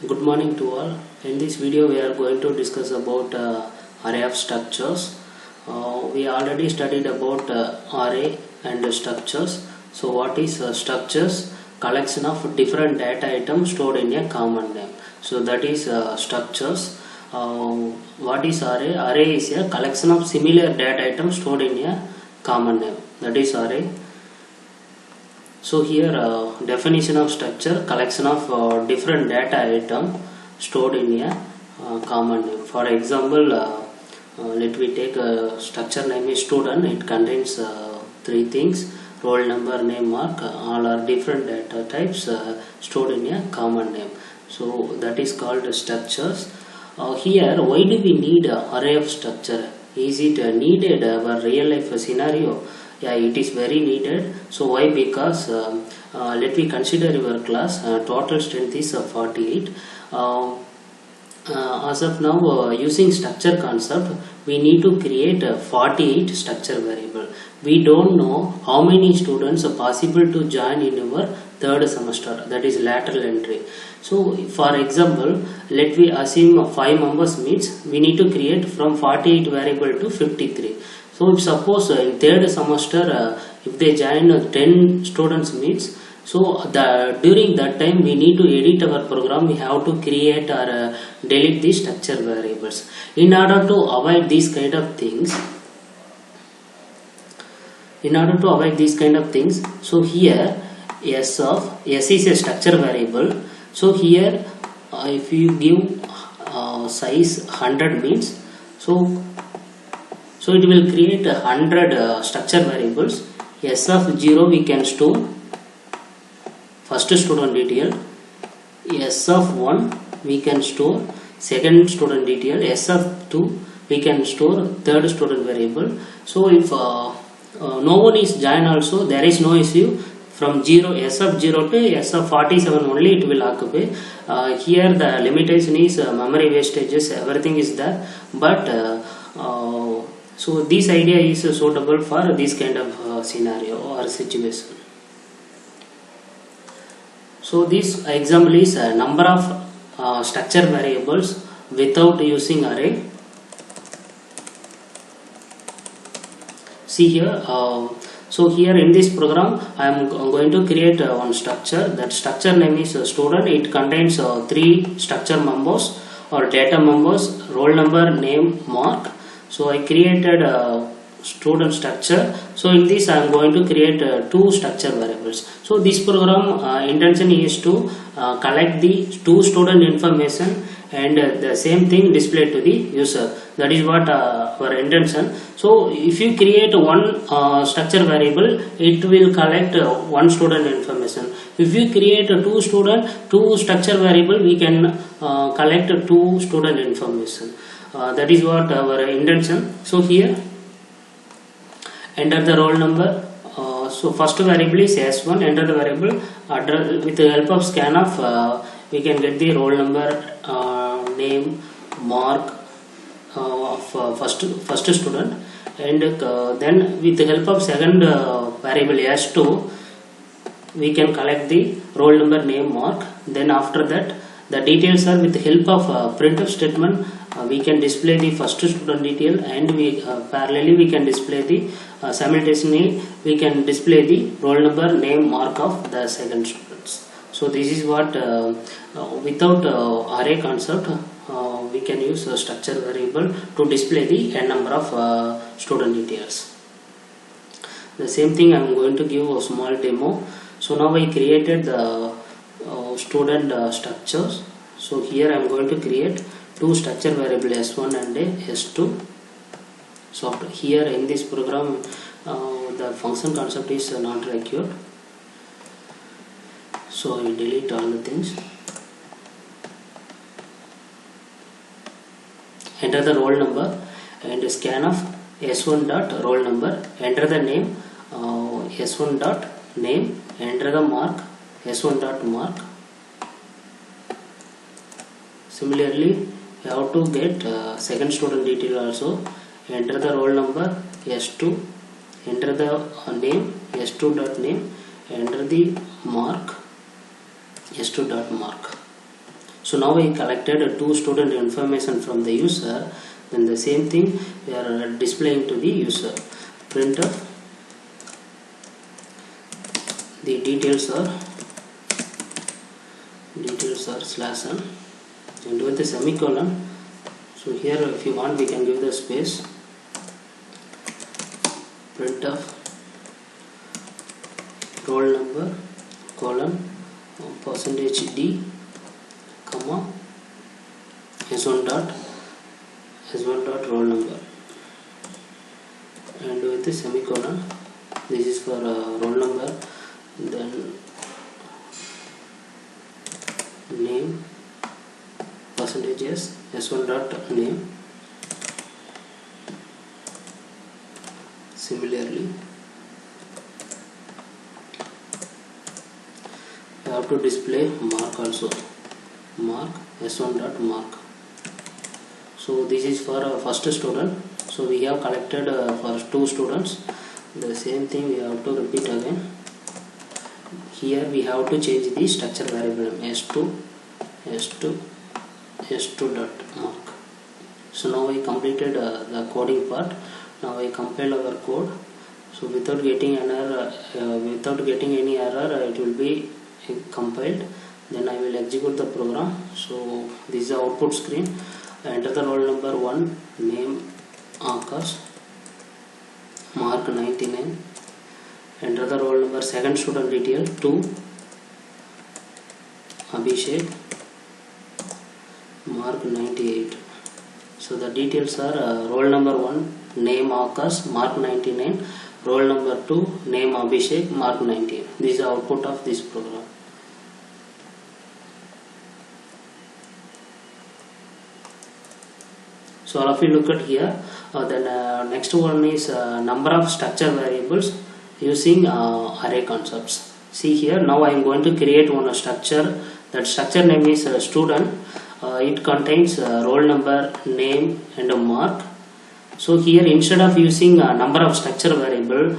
Good morning to all. In this video we are going to discuss about array of structures. We already studied about array and structures. So what is structures? Collection of different data items stored in a common name. So that is structures. What is array? Array is a collection of similar data items stored in a common name. That is array. So here definition of structure, collection of different data item stored in a common name. For example, let me take a structure name is student. It contains three things: roll number, name, mark. All are different data types stored in a common name. So that is called structures. Here, why do we need an array of structure? Is it needed for real life scenario? Yeah, it is very needed. So why? Because let me consider your class. Total strength is 48. As of now, using structure concept, we need to create 48 structure variable. We don't know how many students are possible to join in our third semester, that is lateral entry. So for example, let me assume 5 members means we need to create from 48 variable to 53. So if suppose in third semester if they join 10 students means, so during that time we need to edit our program. We have to create or delete these structure variables. In order to avoid these kind of things, so here s is a structure variable. So here if you give size 100 means, so it will create 100 structure variables. S of 0 we can store first student detail. S of 1 we can store second student detail. S of 2 we can store third student variable. So if no one is joined also, there is no issue. From 0 S of 0 to S of 47 only it will occupy. Here the limitation is memory wastages, everything is there, but so this idea is suitable for this kind of scenario or situation. So this example is a number of structure variables without using array. See here, so here in this program I am going to create one structure. That structure name is student. It contains 3 structure members or data members: roll number, name, mark. So I created a student structure. So in this I am going to create 2 structure variables. So this program intention is to collect the 2 student information and the same thing display to the user. That is what our intention. So if you create one structure variable, it will collect 1 student information. If you create 2 structure variable, we can collect 2 student information. That is what our intention. So here enter the roll number. So first variable is S1. Enter the variable address. With the help of scanf we can get the roll number, name, mark of first student, and then with the help of second variable S2 we can collect the roll number, name, mark. Then after that the details are with the help of printf statement. We can display the first student detail, and we parallelly we can display the simultaneously we can display the roll number, name, mark of the second students. So this is what without array concept we can use a structure variable to display the n number of student details. The same thing I am going to give a small demo. So now I created the student structures. So here I am going to create 2 structure variable S1 and S2. So here in this program the function concept is not required. So I delete all the things. Enter the roll number and scan of S1 dot roll number. Enter the name, S1 dot name. Enter the mark, S1 dot mark. Similarly you have to get second student detail also. Enter the roll number, S2. Enter the name, S2 dot name. Enter the mark, S2 dot mark. So now I collected two student information from the user, then the same thing we are displaying to the user. Printf, the details are /n and with the semicolon. So here if you want we can give the space. Printf roll number colon %d comma s1 dot roll number and with the semicolon. This is for roll number, then name %s s1 dot name. Similarly I have to display mark also, mark s1 dot mark. So this is for first student. So we have collected for two students. The same thing we have to repeat again. Here we have to change the structure variable s2 dot mark. So now I completed the coding part. Now I compile our code. So without getting an error, any error, it will be compiled. Then I will execute the program. So this is the output screen. Enter the roll number 1, name Akash, mark 99. Enter the roll number second student detail 2, Abhishek, mark 98. So the details are roll number 1, name Akash, mark 99. Roll number 2, name Abhishek, mark 98. This is the output of this program. So all of you look at here. Then next one is number of structure variables using array concepts. See here, now I am going to create one structure. That structure name is student. It contains roll number, name and a mark. So here instead of using number of structure variable,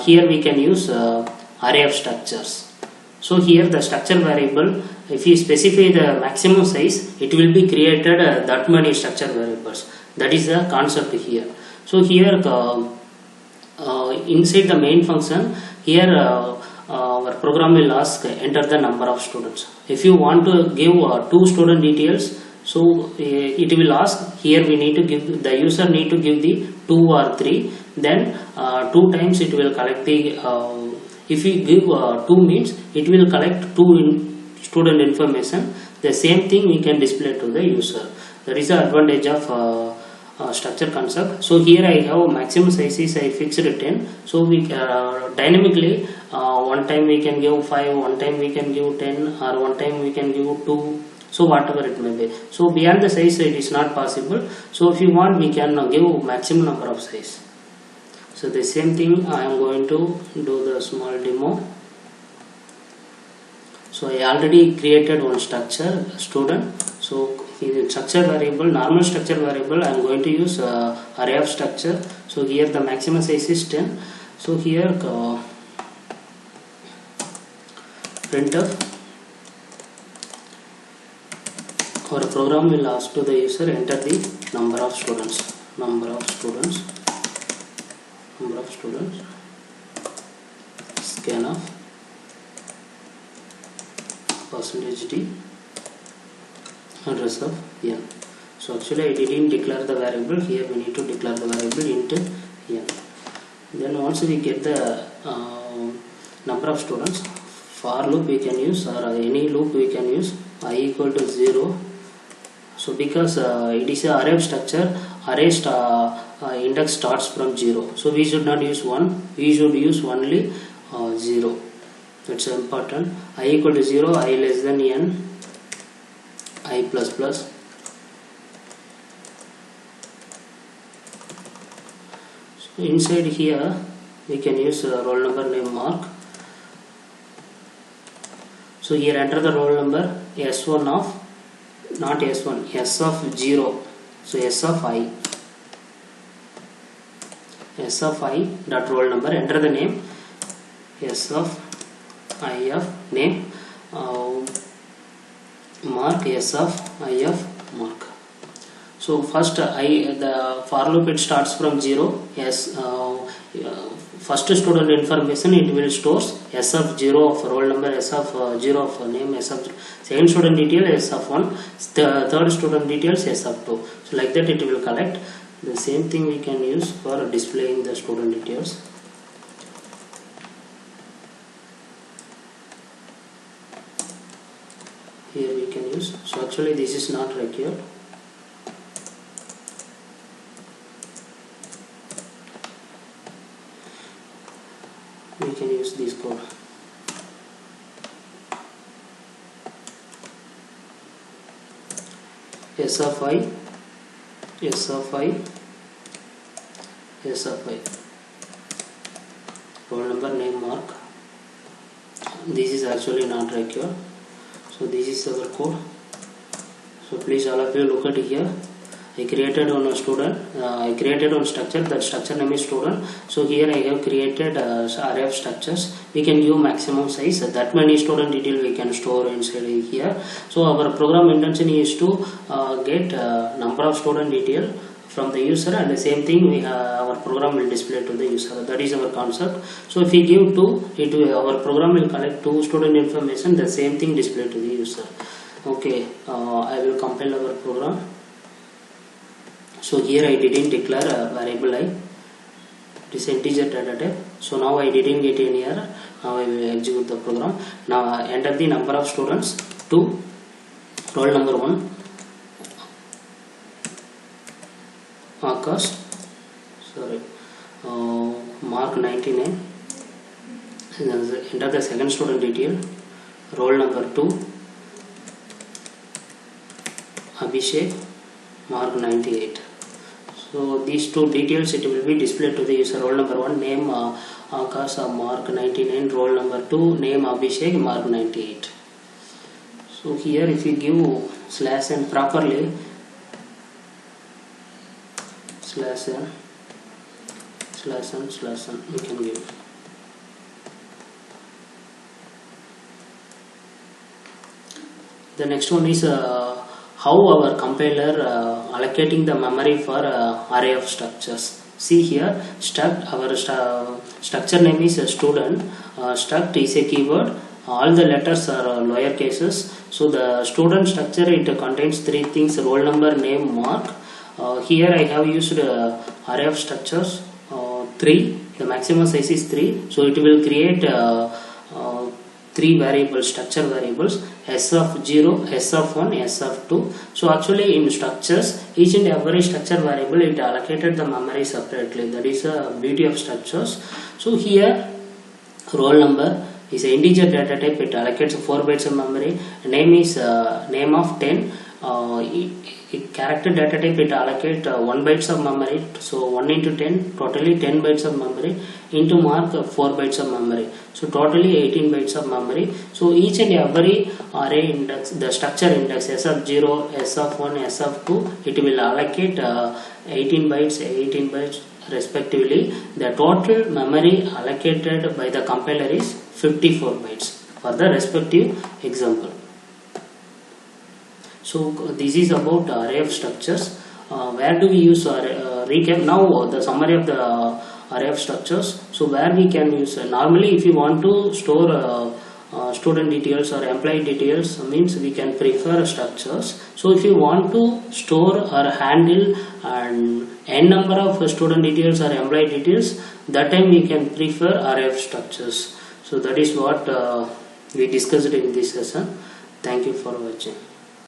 here we can use array of structures. So here the structure variable, if you specify the maximum size, it will be created that many structure variables. That is the concept here. So here inside the main function, here our program will ask enter the number of students. If you want to give two student details, so it will ask here we need to give, the user need to give the 2 or 3, then 2 times it will collect the if you give 2 means it will collect 2 student information. The same thing we can display to the user. That is the advantage of structure concept. So here I have maximum size is I fixed 10. So we dynamically one time we can give 5, one time we can give 10, or one time we can give 2. So whatever it may be. So beyond the size it is not possible. So if you want we can give maximum number of size. So the same thing I am going to do the small demo. So I already created one structure student. So in structure variable, normal structure variable, I am going to use array of structure. So here the maximum size is 10. So here printf, our program will ask to the user enter the number of students, scan of %d address of n. So actually I didn't declare the variable. Here we need to declare the variable int n. Then once we get the number of students, for loop we can use, or any loop we can use, I equal to 0. So because it is an array of structure, array index starts from 0. So we should not use 1, we should use only 0. That's important. I equal to 0, I less than n, I plus plus. So inside here we can use roll number, name, mark. So here enter the roll number S1 of, not S1, S of 0. So S of I. S of I dot roll number. Enter the name S of I of name. mark s of if mark. So first the for loop it starts from 0. Yes, first student information it will stores s of 0 of roll number, s of 0 of name, s of second student detail, s of 1, third student details, s of 2. So like that it will collect. The same thing we can use for displaying the student details. Here we can use. So actually this is not required. We can use this code. S of I, S of I, S of I, roll number, name, mark. This is actually not required. So this is our code. So please all of you look at here. I created on a student, I created on structure, that structure name is student. So here I have created array of structures. We can give maximum size, that many student detail we can store inside here. So our program intention is to get number of student detail from the user, and the same thing our program will display to the user. That is our concept. So if we give 2, our program will collect 2 student information, the same thing display to the user. Okay, I will compile our program. So here I didn't declare a variable I, it is integer data type. So now I didn't get any error. Now I will execute the program. Now enter the number of students 2, roll number 1, Akash, sorry, mark 99, enter the second student detail, roll number 2, Abhishek, mark 98. So these 2 details it will be displayed to the user. Roll number 1, name Akash, mark 99, roll number 2, name Abhishek, mark 98. So here if you give /n properly, /n, we can give. The next one is how our compiler allocating the memory for array of structures. See here, our structure name is student. Struct is a keyword. All the letters are lower cases. So the student structure, it contains 3 things: roll number, name, mark. Here I have used array of structures 3. The maximum size is 3. So it will create 3 variables, structure variables, s of 0, s of 1, s of 2. So actually in structures, each and every structure variable it allocated the memory separately. That is the beauty of structures. So here roll number is an integer data type. It allocates 4 bytes of memory. Name is name of 10. Character data type it allocate 1 bytes of memory. So 1 into 10, totally 10 bytes of memory, into mark 4 bytes of memory. So totally 18 bytes of memory. So each and every array index, the structure index s of 0, s of 1, s of 2, it will allocate 18 bytes respectively. The total memory allocated by the compiler is 54 bytes for the respective example. So this is about array of structures. Where do we use recap? Now the summary of the array of structures. So where we can use normally if you want to store student details or employee details, means we can prefer structures. So if you want to store or handle and n number of student details or employee details, that time we can prefer array of structures. So that is what we discussed in this session. Thank you for watching.